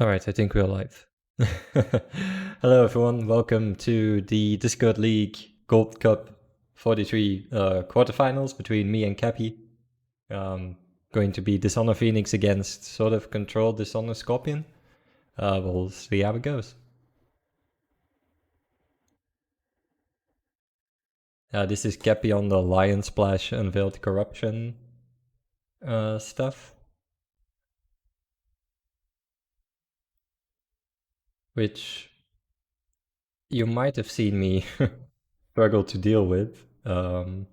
Alright, I think we're live. Hello everyone, welcome to the Discord League Gold Cup 43 quarterfinals between me and Kepy. Going to be Dishonor Phoenix against sort of Control Dishonor Scorpion. We'll see how it goes. This is Kepy on the Lion Splash Unveiled Corruption stuff. Which you might have seen me struggle to deal with. On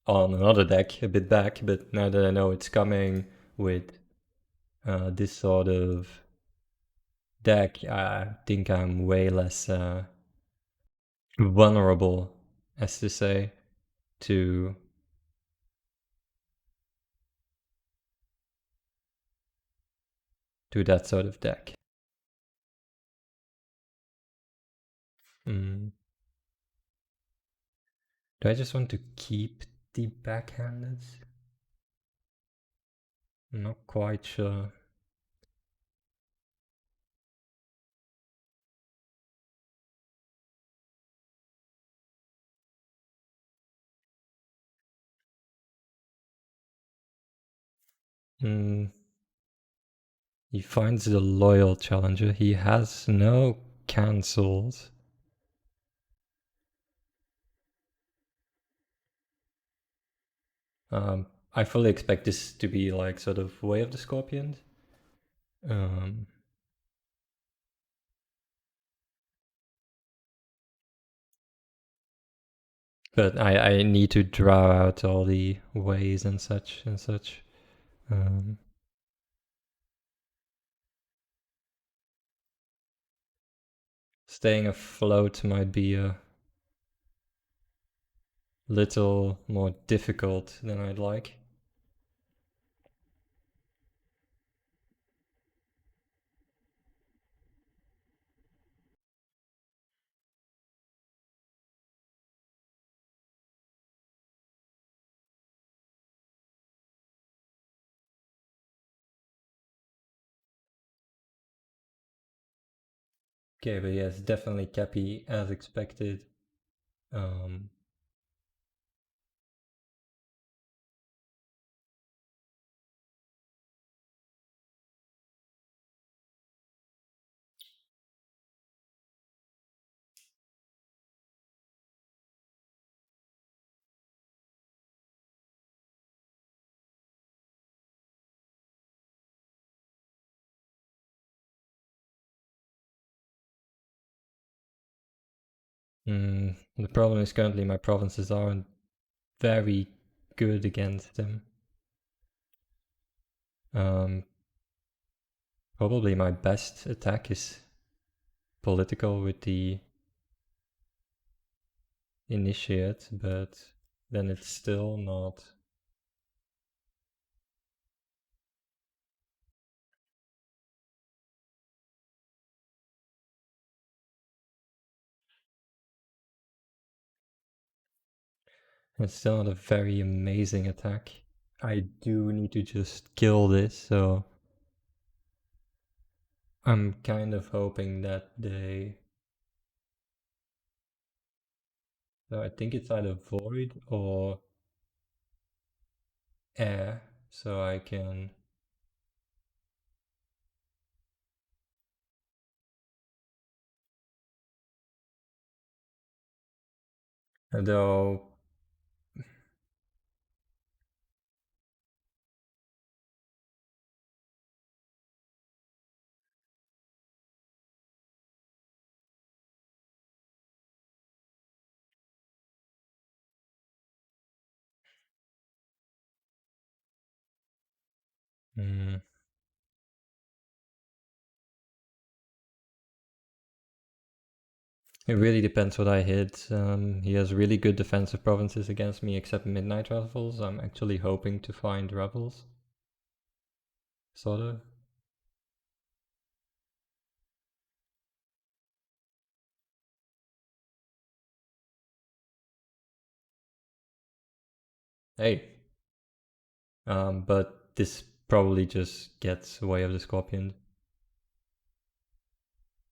another deck a bit back, but now that I know it's coming with this sort of deck, I think I'm way less vulnerable, as to say, to that sort of deck. Do I just want to keep the backhanded? I'm not quite sure. He finds the loyal challenger. He has no cancels. I fully expect this to be like sort of Way of the Scorpions. But I need to draw out all the ways and such and such. Staying afloat might be a little more difficult than I'd like. Okay, but yes, definitely Kepy as expected. The problem is currently my provinces aren't very good against him. Probably my best attack is political with the initiate, but then it's still not. It's still not a very amazing attack. I do need to just kill this, so I'm kind of hoping that they... So I think it's either void or air, so I can... Though... It really depends what I hit. He has really good defensive provinces against me, except Midnight Revels. I'm actually hoping to find Rebels. Sort of. Hey. But this probably just gets Way of the Scorpion.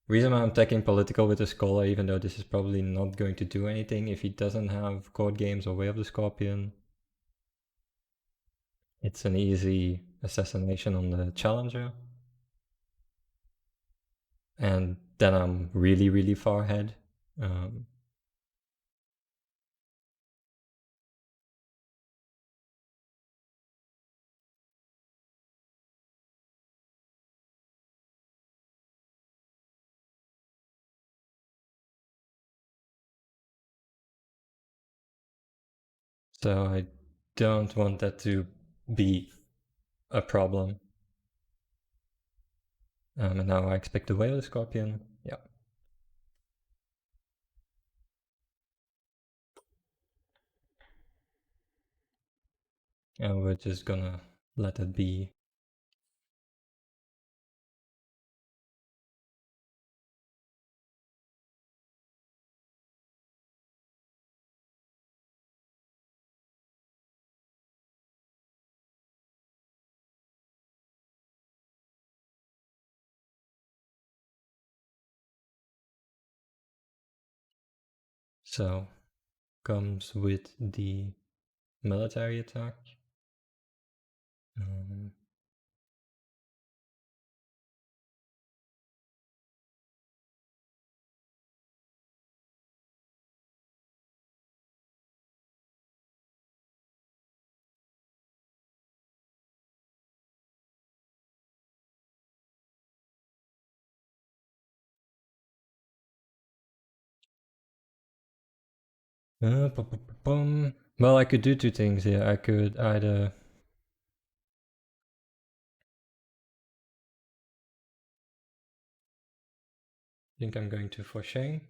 Reason why I'm taking political with the Scholar, even though this is probably not going to do anything if he doesn't have Court Games or Way of the Scorpion. It's an easy assassination on the challenger. And then I'm really, really far ahead. So I don't want that to be a problem. And now I expect the Whale Scorpion. Yeah. And we're just gonna let it be. So comes with the military attack. Well, I could do two things here. I could either think I'm going to Forshane.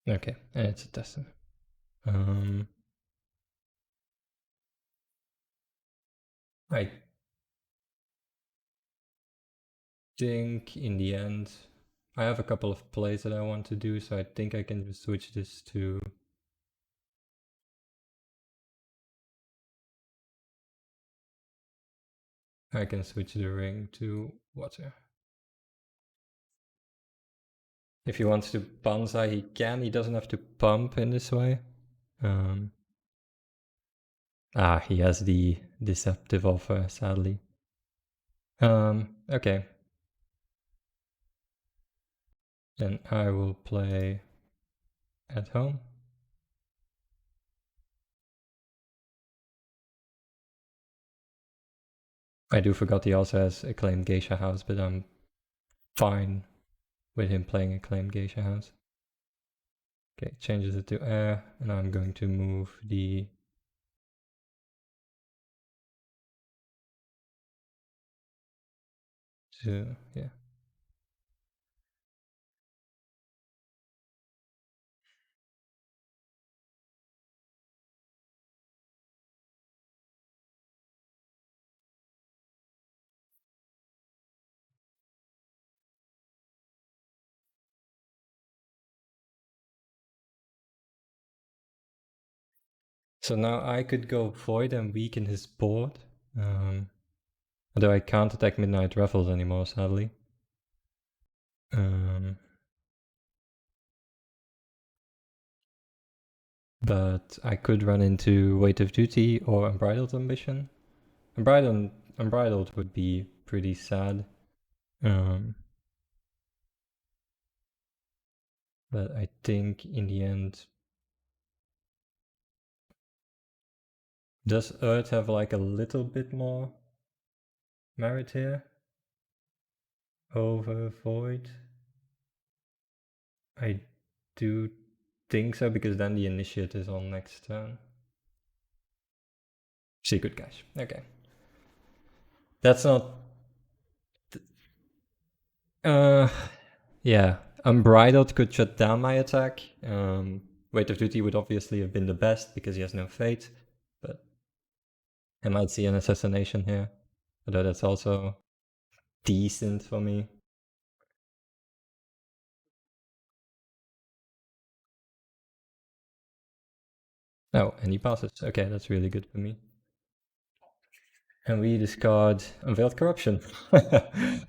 Okay, and it's a Testament. I think in the end, I have a couple of plays that I want to do, so I think I can just switch this to. I can switch the ring to water. If he wants to Banzai, he can. He doesn't have to pump in this way. He has the deceptive offer, sadly. Okay. Then I will play at home. I do forgot he also has Acclaimed Geisha House, but I'm fine with him playing Acclaimed Geisha House. Okay, changes it to air, and I'm going to move the yeah. So now I could go Void and weaken his board. Although I can't attack Midnight Raffles anymore, sadly. But I could run into Weight of Duty or Unbridled Ambition. Unbridled would be pretty sad. But I think in the end, does Earth have like a little bit more merit here over Void? I do think so, because then the initiate is on next turn. Secret cache. Okay. That's not... yeah. Unbridled could shut down my attack. Weight of Duty would obviously have been the best because he has no fate, but I might see an assassination here. Although that's also decent for me. Oh, and he passes. Okay, that's really good for me. And we discard Unveiled Corruption.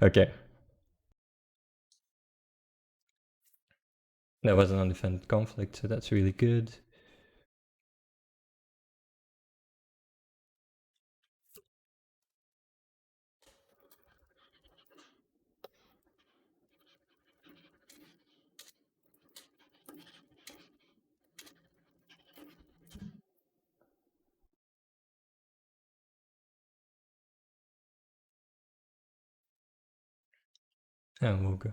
Okay. That was an undefended conflict, so that's really good. And we'll go.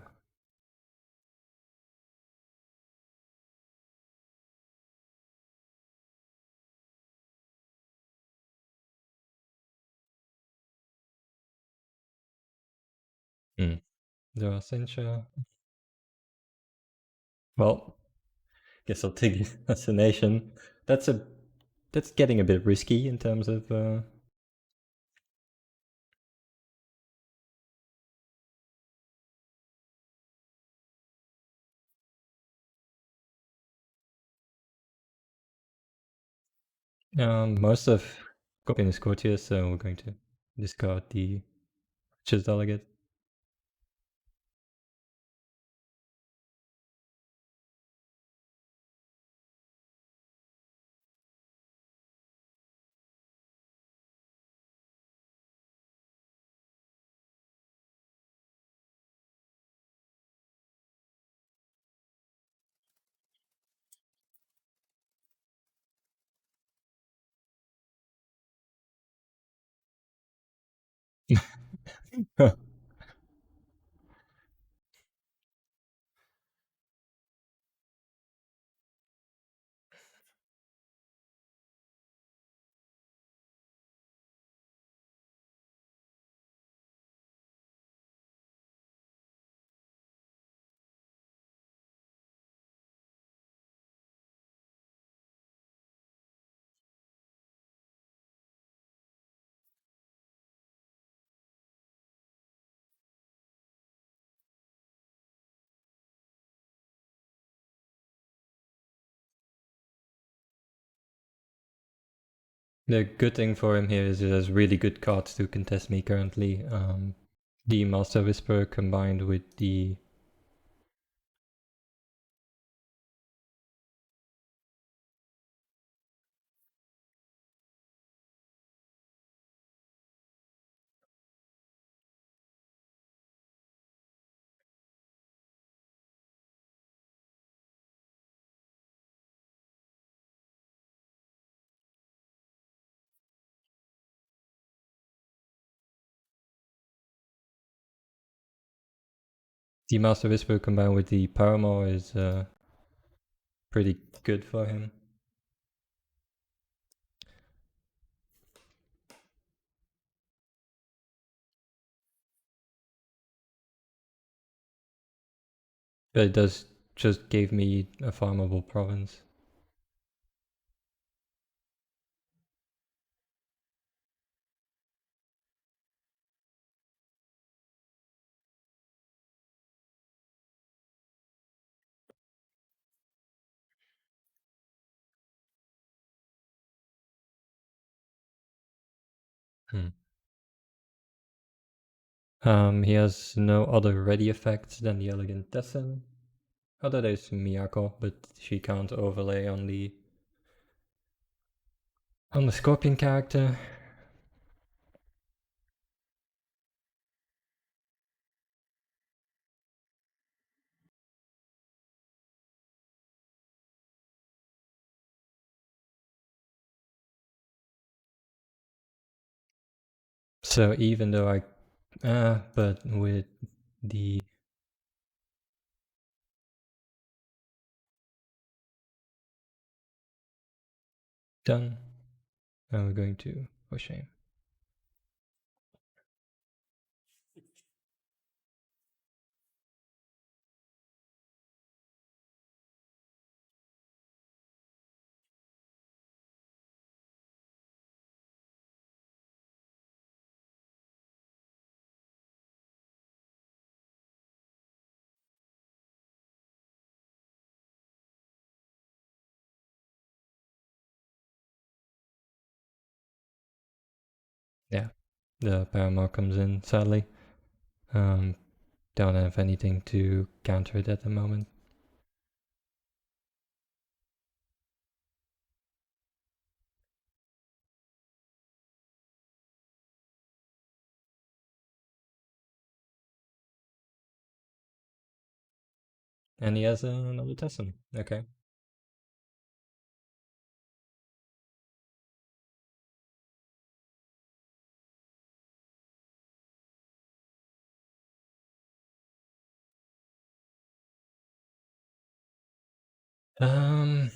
The Cincha. Well, guess I'll take the assassination. That's getting a bit risky in terms of most of copying is courtiers, so we're going to discard the Chess Delegate. The good thing for him here is he has really good cards to contest me currently. The Master Whisper combined with the... The Master Whisper combined with the Paramore is pretty good for him. But it does just give me a farmable province. He has no other ready effects than the Elegant Descent. Although there's Miyako, but she can't overlay on the Scorpion character. So even though but with the... Done. Now we're going to for shame. Yeah, the Paramore comes in, sadly. Don't have anything to counter it at the moment. And he has another Tessin. Okay. Um,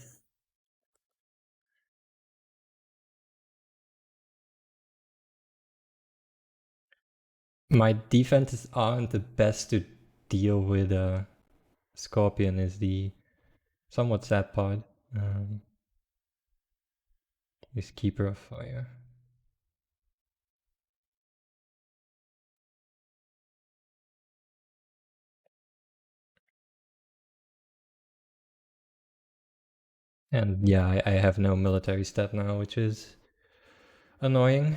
my defenses aren't the best to deal with Scorpion is the somewhat sad part. He's Keeper of Fire. And yeah, I have no military stat now, which is annoying.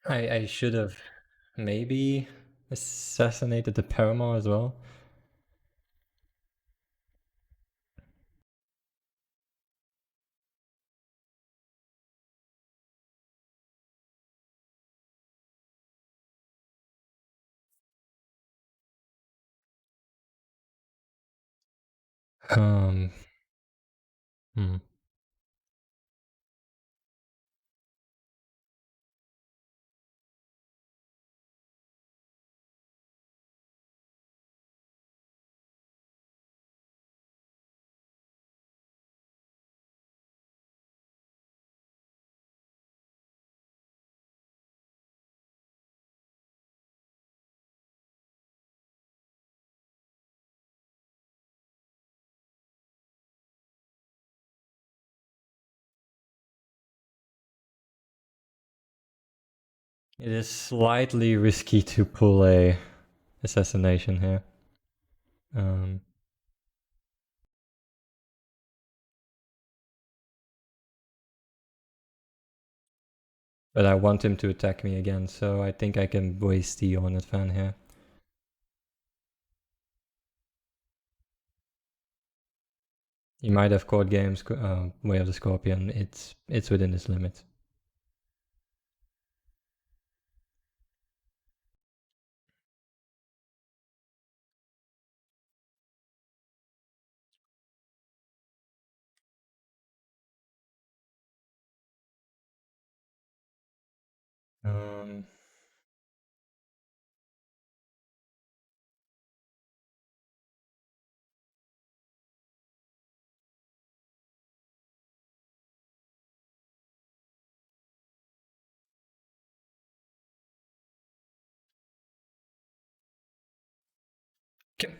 I should have maybe assassinated the Paramore as well. Um, hmm. It is slightly risky to pull a assassination here. But I want him to attack me again, so I think I can waste the Hornet Fan here. He might have caught games, Way of the Scorpion. It's within his limits. Um, okay.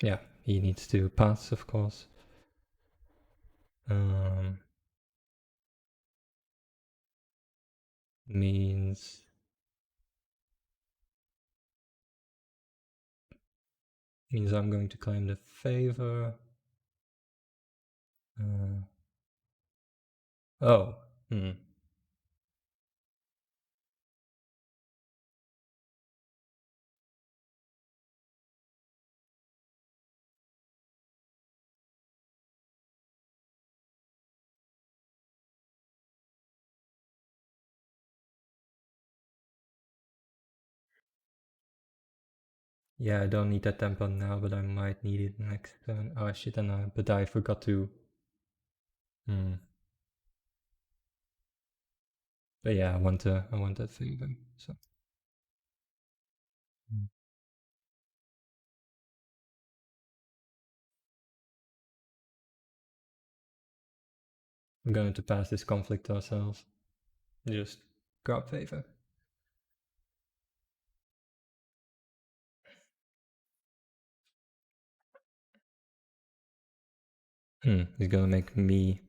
Yeah, he needs to pass, of course. Means I'm going to claim the favor. Oh, Yeah, I don't need that tempo now, but I might need it next turn. Oh shit, but I forgot to... But yeah, I want that favor, so... We're going to pass this conflict ourselves. Just grab favor. He's gonna make me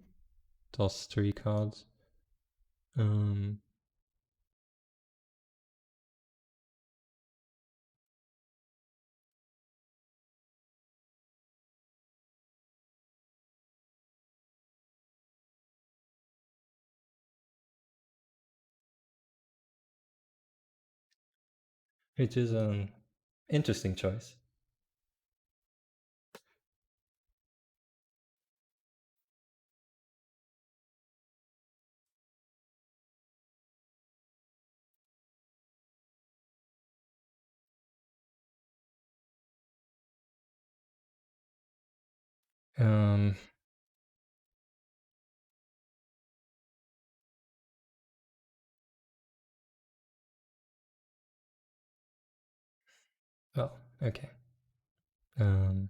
toss 3 cards. Which is an interesting choice. Well, okay. I'm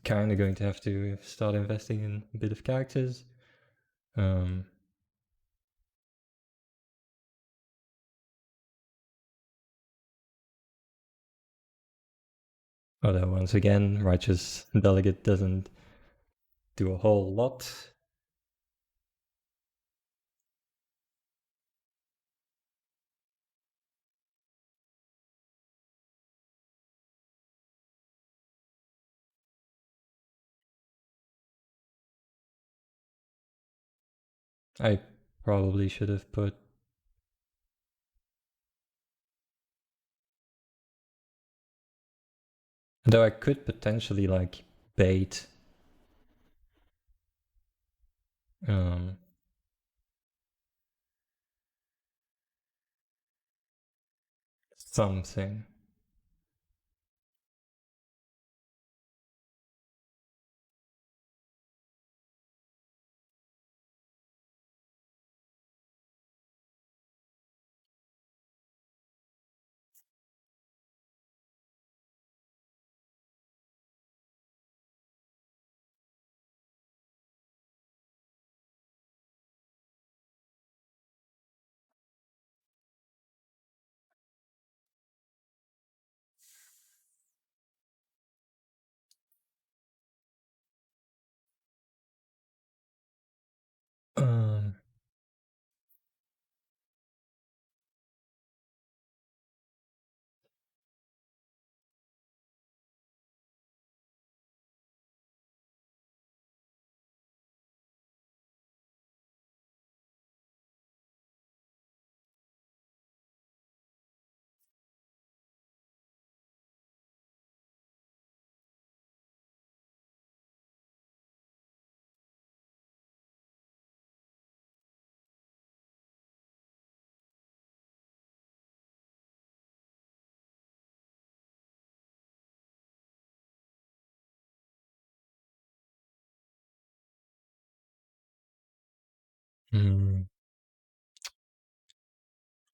kind of going to have to start investing in a bit of characters. Although once again, Righteous Delegate doesn't do a whole lot. I probably should have put... Though I could potentially like bait something. Um, hmm.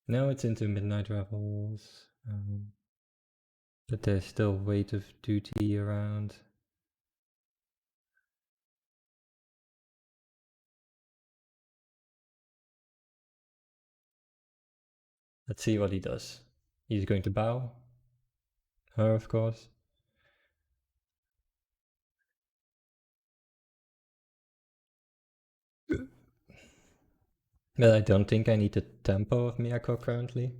Now it's into Midnight Revels, but there's still Weight of Duty around. Let's see what he does. He's going to bow her, of course. But I don't think I need the tempo of Miyako currently.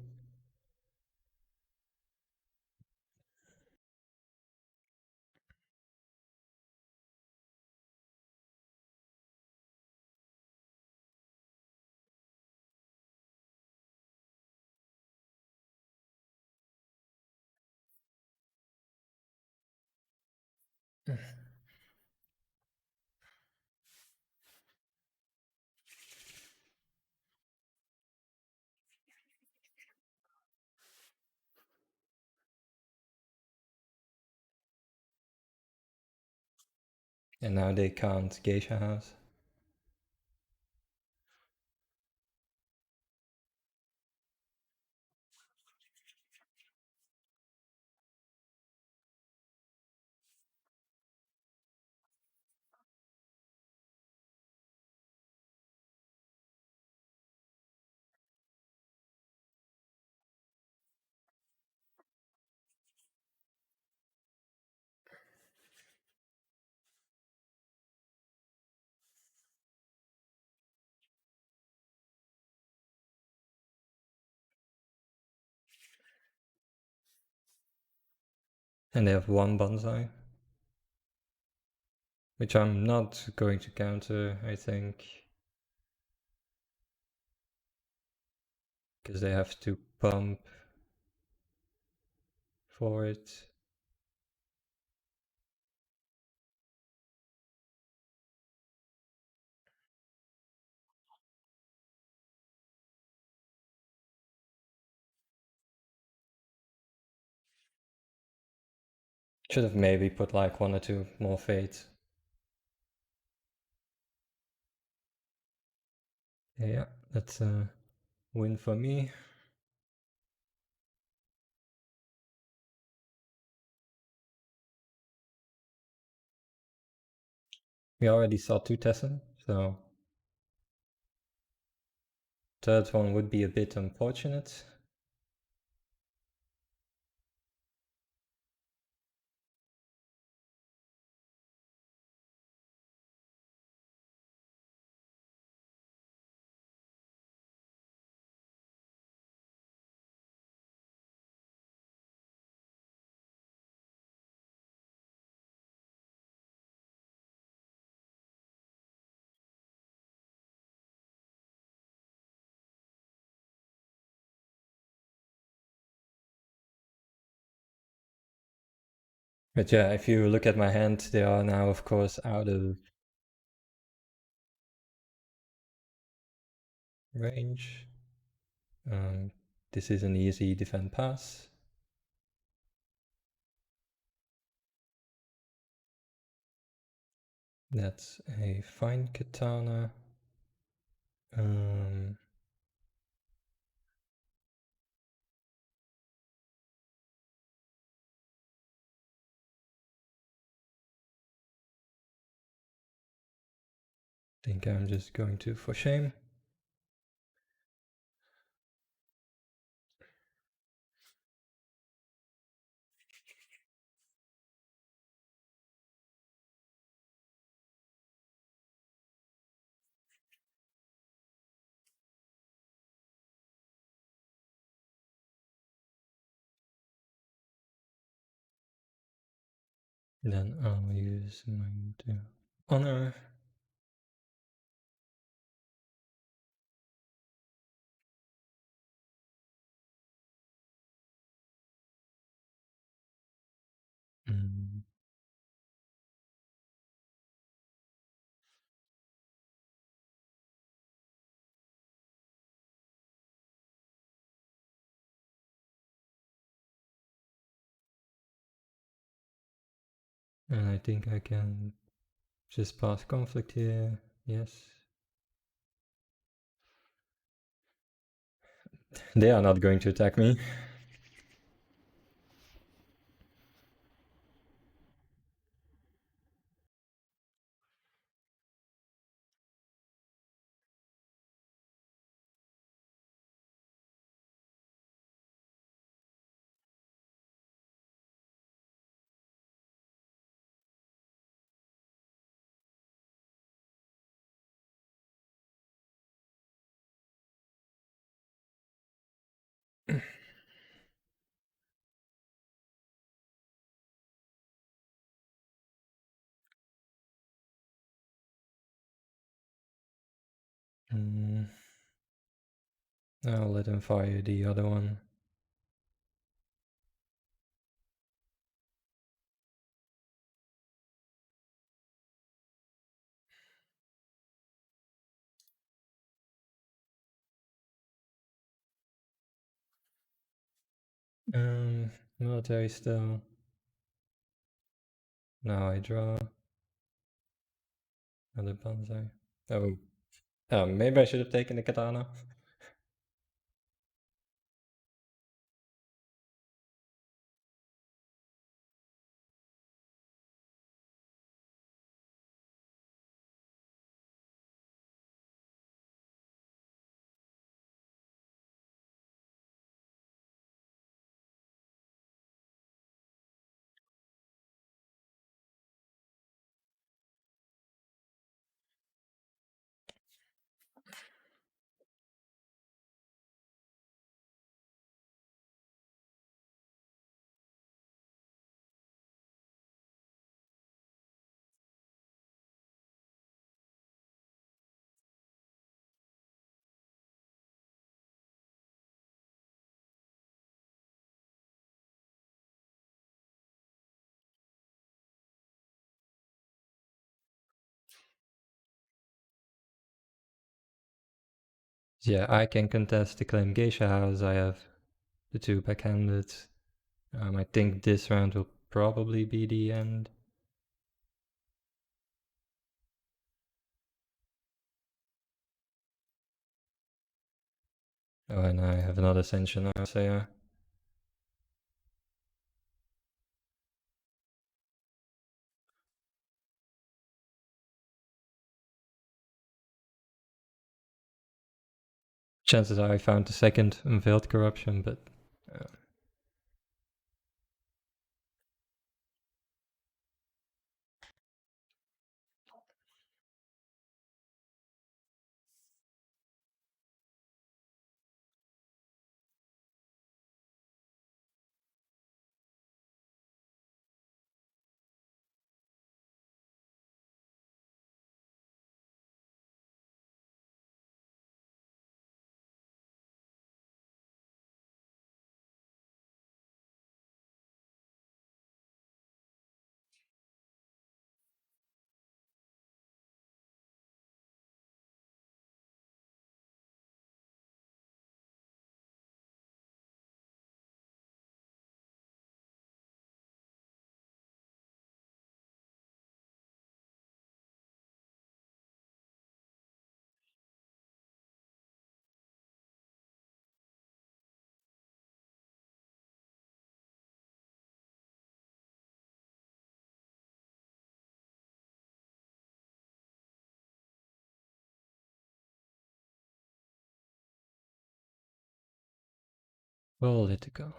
And now they can't Geisha House. And they have one bonsai. Which I'm not going to counter, I think. Because they have to pump for it. Should have maybe put like 1 or 2 more fates. Yeah, that's a win for me. We already saw 2 Tessen, so third one would be a bit unfortunate. But yeah, if you look at my hand, they are now of course out of range. This is an easy defend pass. That's a fine katana. Think I'm just going to for shame. Then I'll use mine to honor. Mm. And I think I can just pass conflict here. Yes. They are not going to attack me. I'll let him fire the other one. Military still. Now I draw. Other bonsai. Oh, maybe I should have taken the katana. Yeah, I can contest the claim Geisha House. I have the two backhanded. I think this round will probably be the end. Oh, and I have another Ascension now, so yeah. Chances are I found the second Unveiled Corruption, but... Political.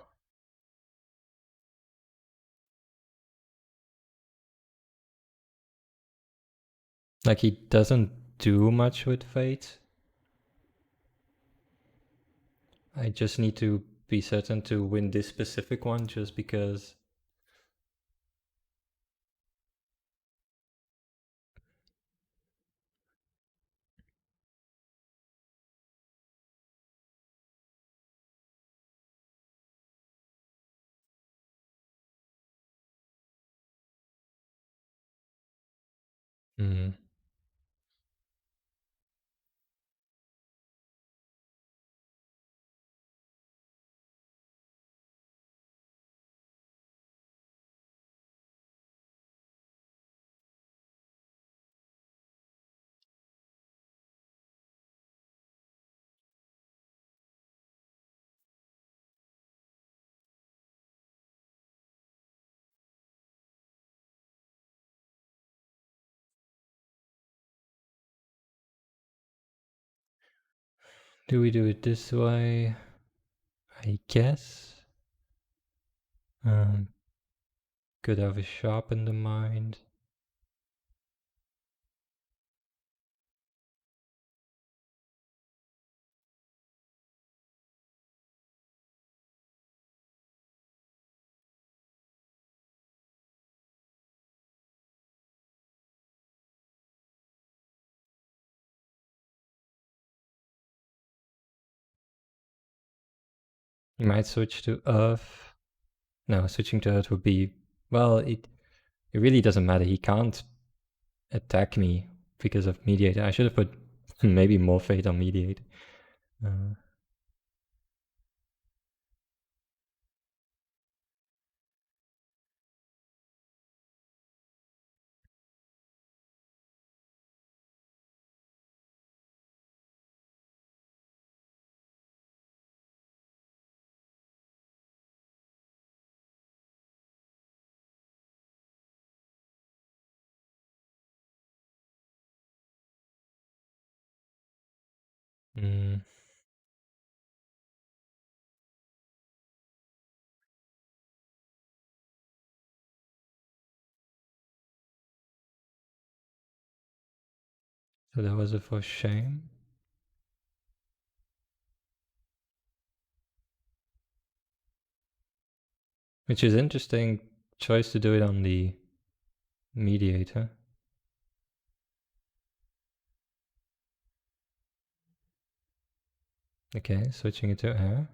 Like, he doesn't do much with Fate. I just need to be certain to win this specific one just because... Mm. Do we do it this way? I guess. Could have a sharpen the mind. You might switch to Earth. No, switching to Earth would be... Well, it really doesn't matter. He can't attack me because of Mediator. I should have put maybe more Fate on Mediator. Mm. So that was a for shame. Which is interesting choice to do it on the mediator. Okay, switching it to air.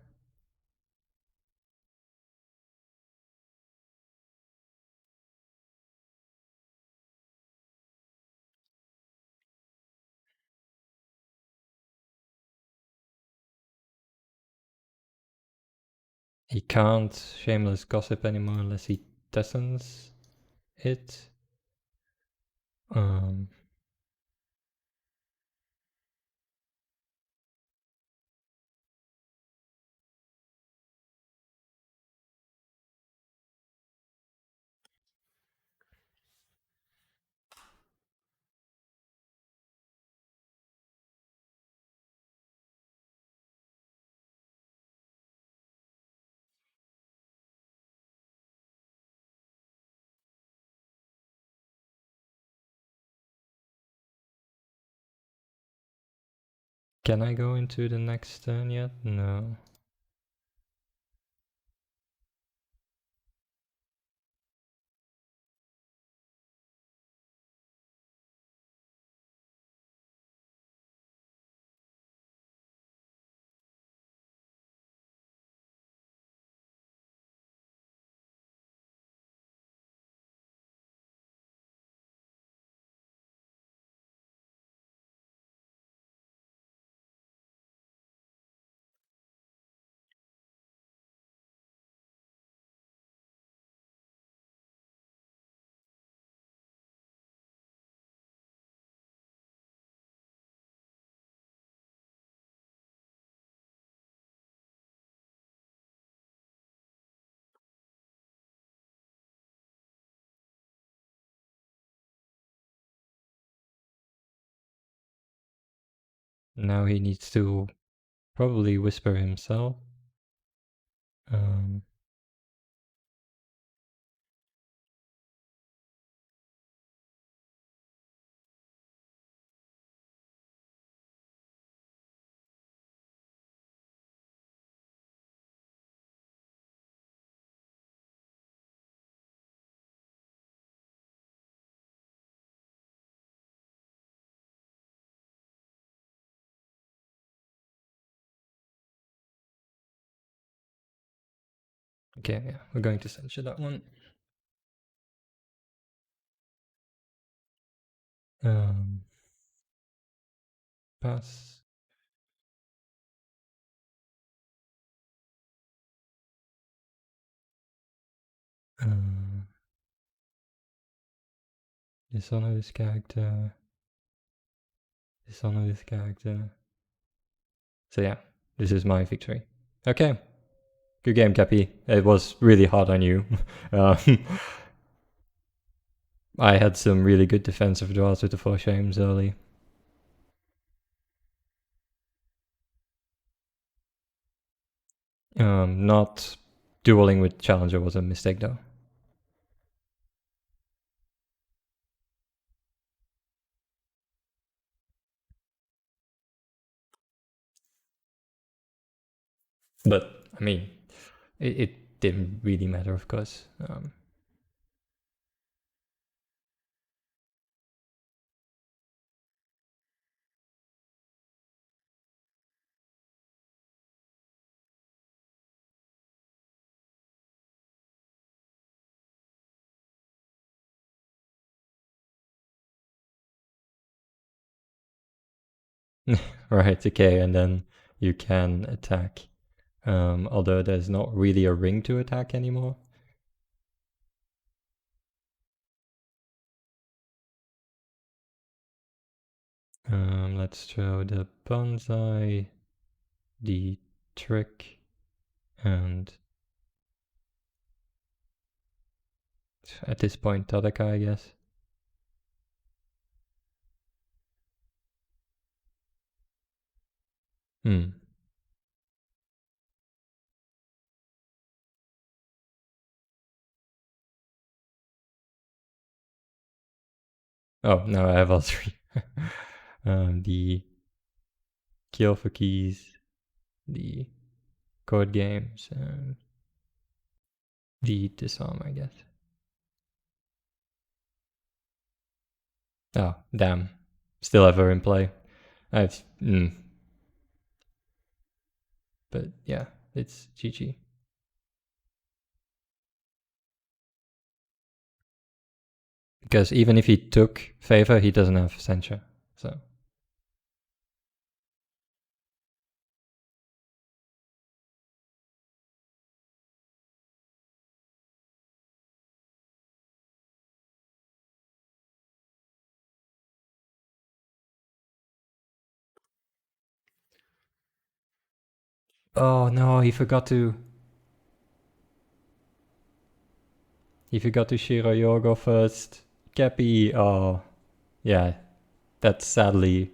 He can't shameless gossip anymore unless he doesn't it. Um, can I go into the next turn yet? No. Now he needs to probably whisper himself. Um, okay, yeah, we're going to censure that one. Pass. Dishonor this character. Dishonor this character. So yeah, this is my victory. Okay. Good game, Kepy. It was really hard on you. um, I had some really good defensive draws with the 4 shames early. Not dueling with Challenger was a mistake though. But, I mean, it didn't really matter, of course. Right, okay, and then you can attack. Although there's not really a ring to attack anymore. Let's throw the bonsai, the trick, and at this point Tadaka, I guess. Hmm. Oh, no, I have all three. The kill for keys, the code games, and the disarm, I guess. Oh, damn. Still have her in play. I've. But yeah, it's GG. Because even if he took favor, he doesn't have censure. So. Oh no, he forgot to. He forgot to Shiro Yogo first. Kepy. Oh, yeah. That's sadly.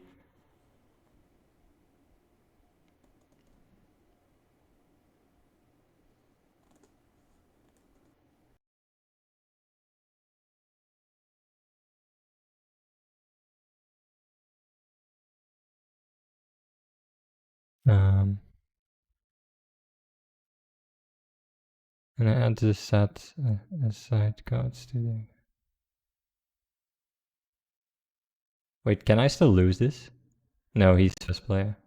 And I add the set aside cards to the. Wait, can I still lose this? No, he's first player.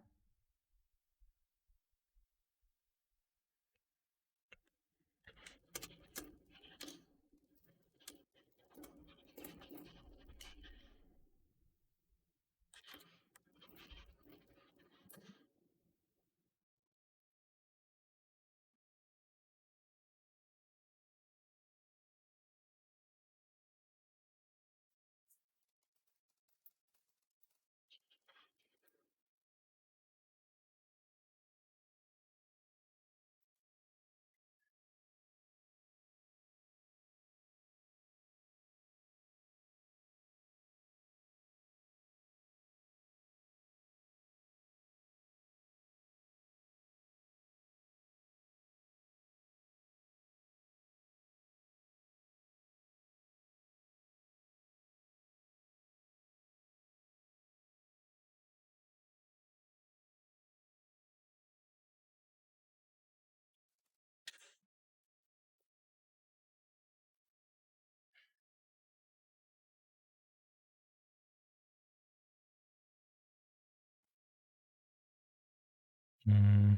Mm.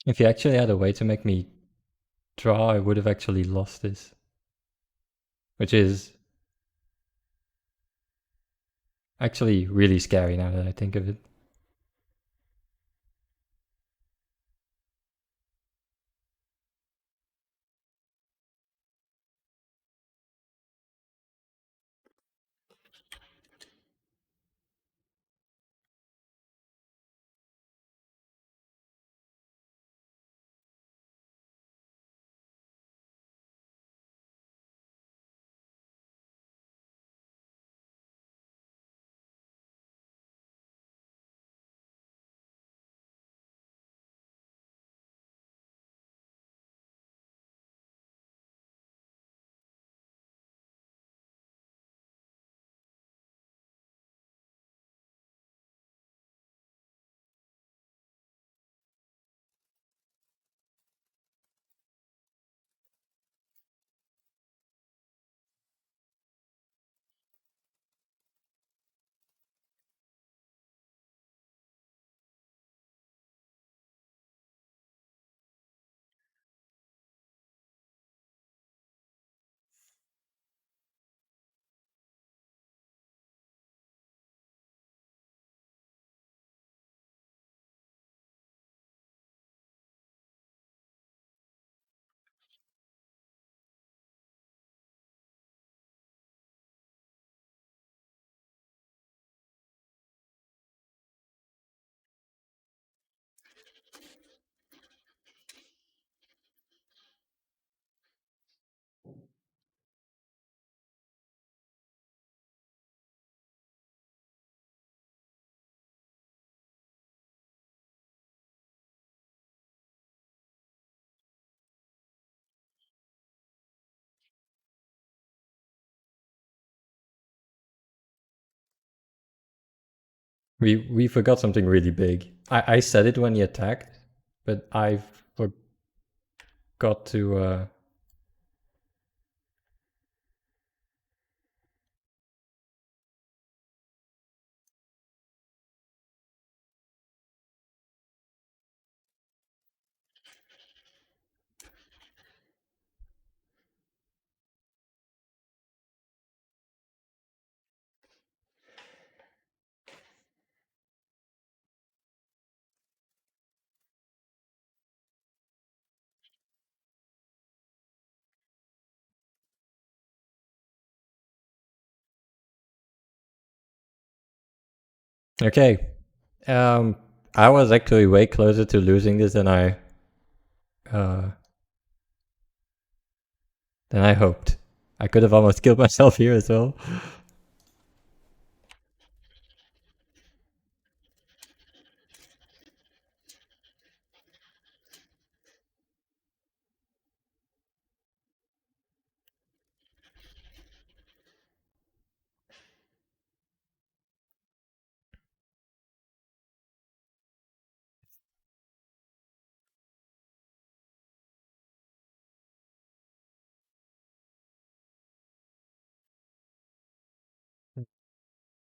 If he actually had a way to make me draw, I would have actually lost this. Which is actually really scary now that I think of it. We forgot something really big. I said it when he attacked, but I forgot to. Okay. Um, I was actually way closer to losing this uh, than I hoped. I could have almost killed myself here as well.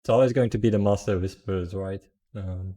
It's always going to be the Master Whisperers, right? Um,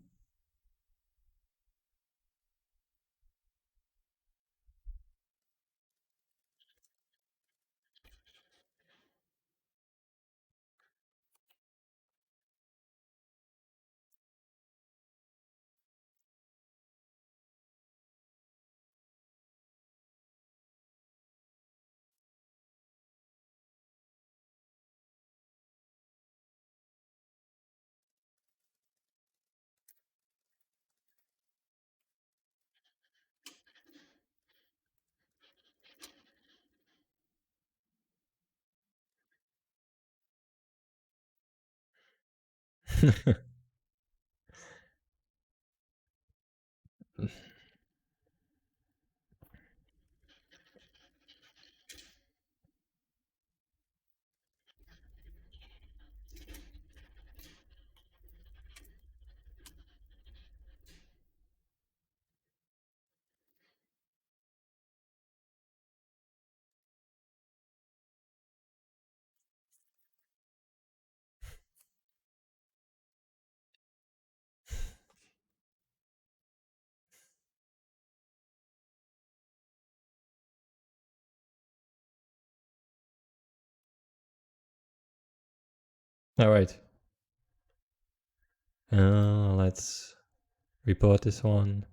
all right. Let's report this one.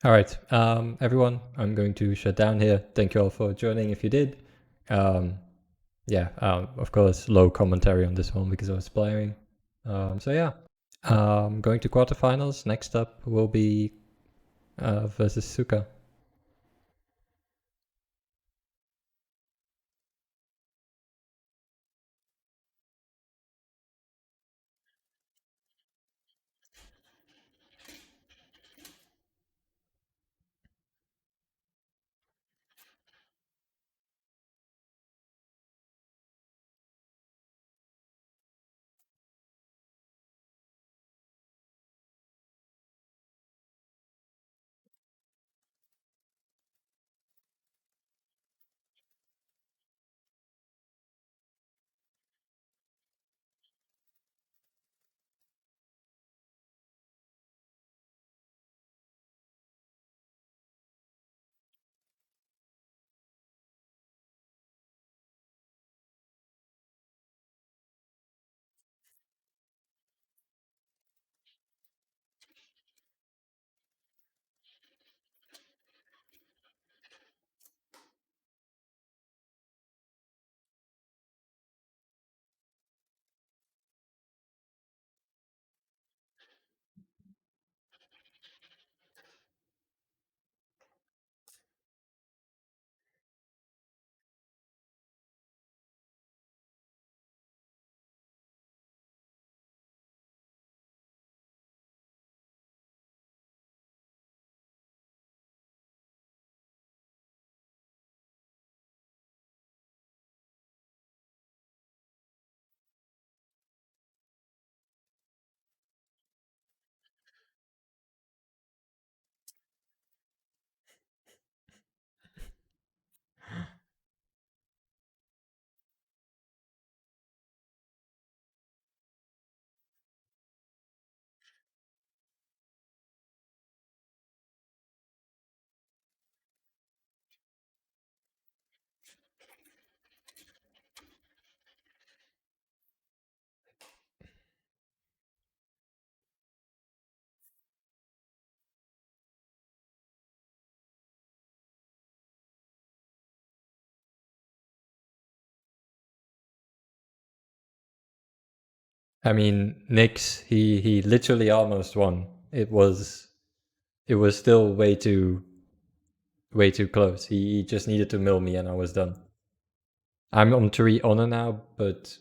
All right, everyone, I'm going to shut down here. Thank you all for joining if you did. Yeah, of course, low commentary on this one because I was playing. So yeah, going to quarterfinals. Next up will be versus Suka. I mean, Nyx, he literally almost won. It was still way too close. He just needed to mill me and I was done. I'm on 3 honor now, but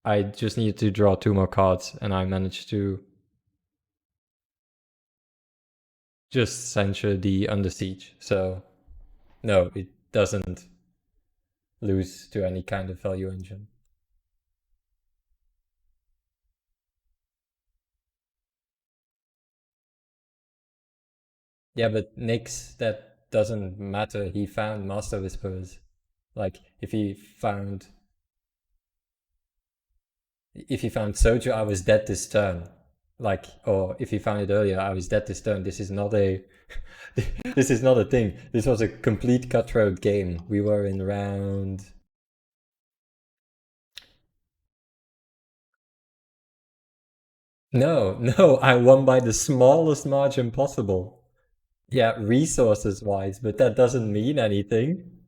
I just needed to draw 2 more cards and I managed to just censure the Under Siege. So no, it doesn't lose to any kind of value engine. Yeah, but Nyx, that doesn't matter. He found Master Whispers. Like if he found Soju, I was dead this turn. Like, or if he found it earlier, I was dead this turn. This is not a this is not a thing. This was a complete cutthroat game. We were in round. No, no, I won by the smallest margin possible. Yeah, resources wise, but that doesn't mean anything.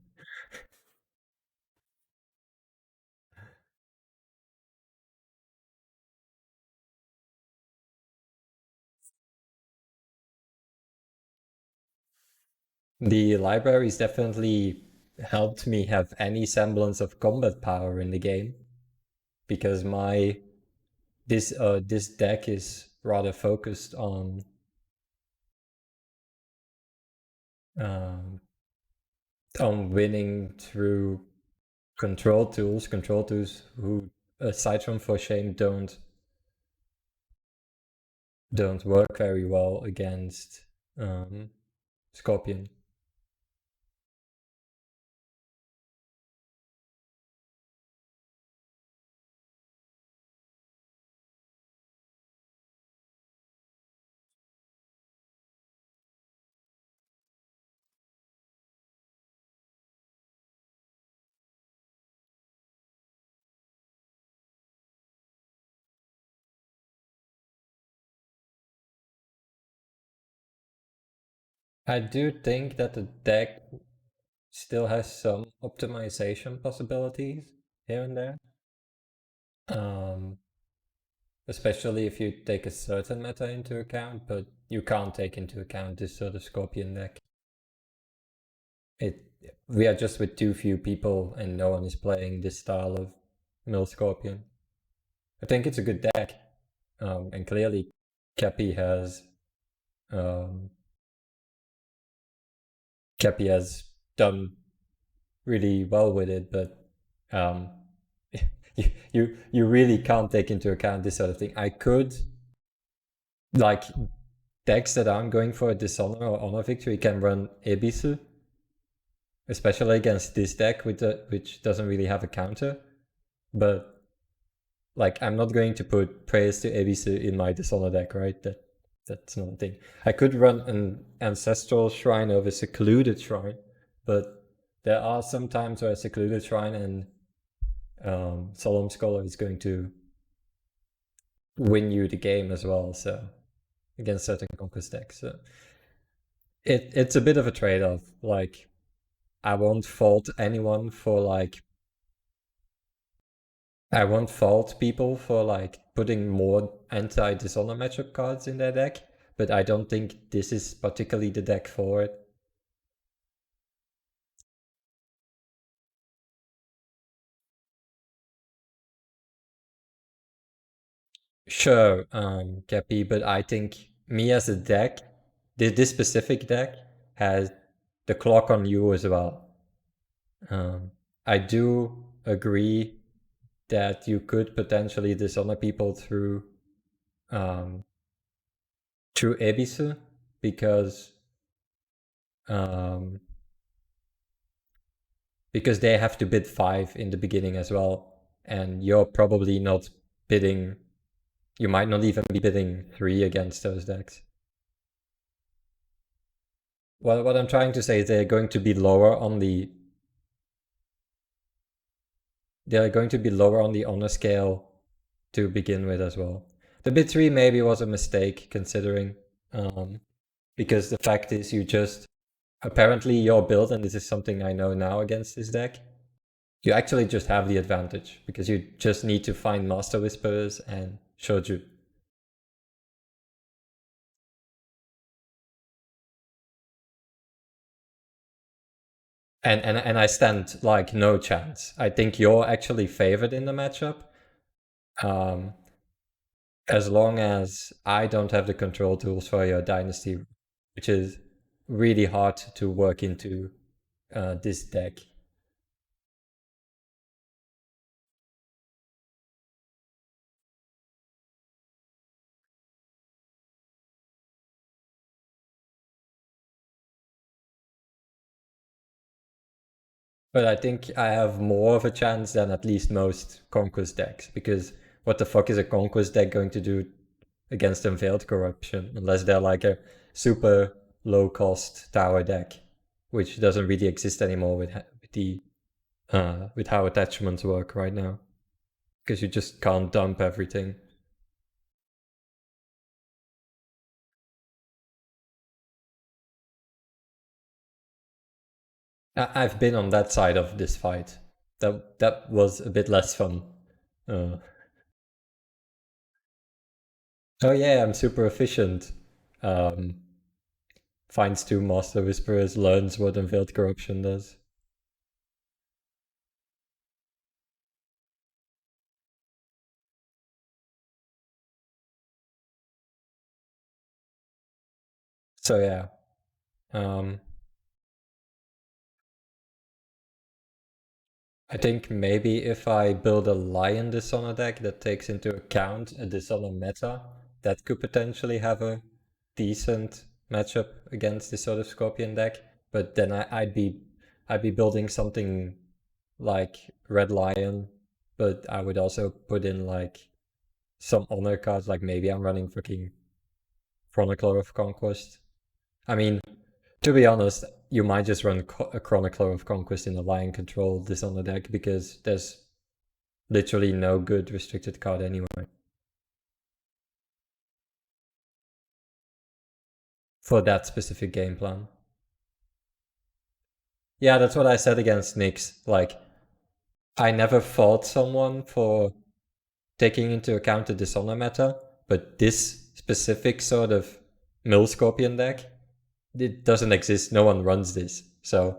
The libraries definitely helped me have any semblance of combat power in the game because this deck is rather focused um, on winning through control tools who aside from for shame don't work very well against Scorpion. I do think that the deck still has some optimization possibilities here and there. Um, Especially if you take a certain meta into account, but you can't take into account this sort of Scorpion deck. It We are just with too few people and no one is playing this style of Mill Scorpion. I think it's a good deck. And clearly Kepy has um, Kepy has done really well with it, but um, you really can't take into account this sort of thing. I could, like, decks that aren't going for a Dishonor or Honor Victory can run Ebisu, especially against this deck which doesn't really have a counter. But like, I'm not going to put praise to Ebisu in my Dishonor deck, right? That's not a thing. I could run an Ancestral Shrine over Secluded Shrine, but there are some times where Secluded Shrine and Solemn Scholar is going to win you the game as well, so against certain Conquest decks. So it's a bit of a trade-off. Like, I won't fault anyone for like I won't fault people for like putting more anti-Dishonor matchup cards in their deck, but I don't think this is particularly the deck for it. Sure, Kepi, but I think me as a deck, this specific deck has the clock on you as well. I do agree that you could potentially dishonor people um, through Ebisu because um, because they have to bid 5 in the beginning as well, and you're probably not bidding. You might not even be bidding 3 against those decks. Well, what I'm trying to say is they're going to be lower on the honor scale to begin with as well. The bid 3 maybe was a mistake considering, because the fact is you just apparently your build, and this is something I know now against this deck, you actually just have the advantage because you just need to find Master Whisperers and Shoju. And I stand like no chance. I think you're actually favored in the matchup. As long as I don't have the control tools for your dynasty, which is really hard to work into this deck. But I think I have more of a chance than at least most Conquest decks, because what the fuck is a Conquest deck going to do against Unveiled Corruption, unless they're like a super low cost tower deck, which doesn't really exist anymore with with how attachments work right now, because you just can't dump everything. I've been on that side of this fight. That was a bit less fun. Uh, oh yeah, I'm super efficient. Um, Finds 2 Master Whisperers, learns what Unveiled Corruption does. So yeah. Um, I think maybe if I build a Lion Dishonor deck that takes into account a Dishonor meta, that could potentially have a decent matchup against this sort of Scorpion deck. But then I'd be building something like Red Lion, but I would also put in like some honor cards, like maybe I'm running fucking Chronicler of Conquest. I mean, to be honest, you might just run a Chronicler of Conquest in a Lion Control Dishonor deck because there's literally no good restricted card anyway. for that specific game plan. Yeah, that's what I said against Nyx. Like, I never fault someone for taking into account the Dishonor meta, but this specific sort of Mill Scorpion deck, it doesn't exist. No one runs this. So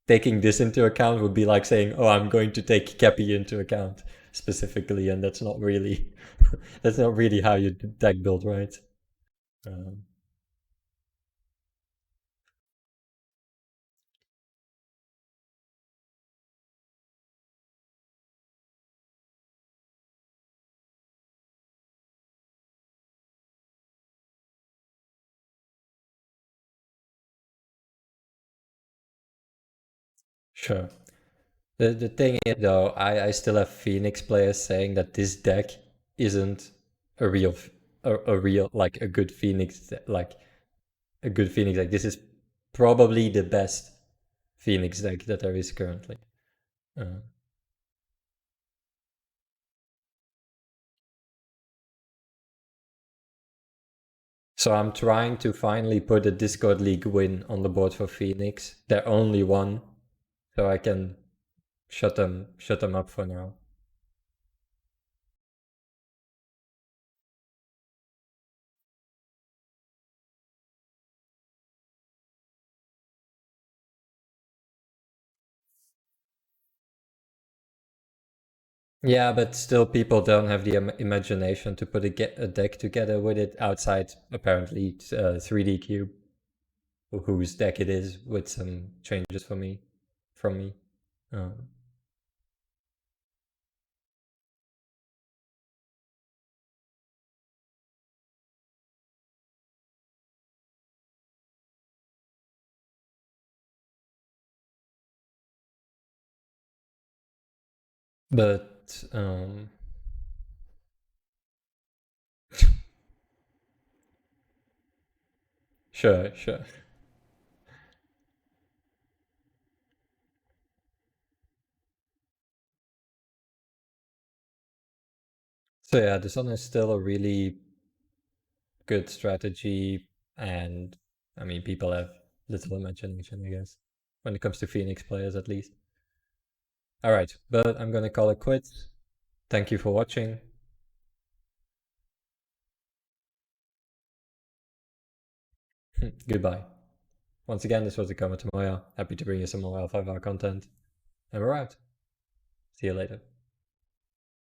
taking this into account would be like saying, oh, I'm going to take Kepy into account specifically, and that's not really that's not really how you deck build, right? Um, sure. The thing is, though, I still have Phoenix players saying that this deck isn't a real a real like a good Phoenix like a good Phoenix deck. This is probably the best Phoenix deck that there is currently. Uh, so I'm trying to finally put a Discord League win on the board for Phoenix. They're only one, so I can shut them up for now. Yeah, but still, people don't have the imagination to put a deck together with it outside, apparently, 3D Cube, whose deck it is, with some changes for me, from me. Um, but sure, sure. So yeah, this one is still a really good strategy, and I mean, people have little imagination, I guess, when it comes to Phoenix players, at least. All right, but I'm gonna call it quits. Thank you for watching. Goodbye. Once again, this was the Tomoya. Happy to bring you some more Alpha content. And we're out. See you later.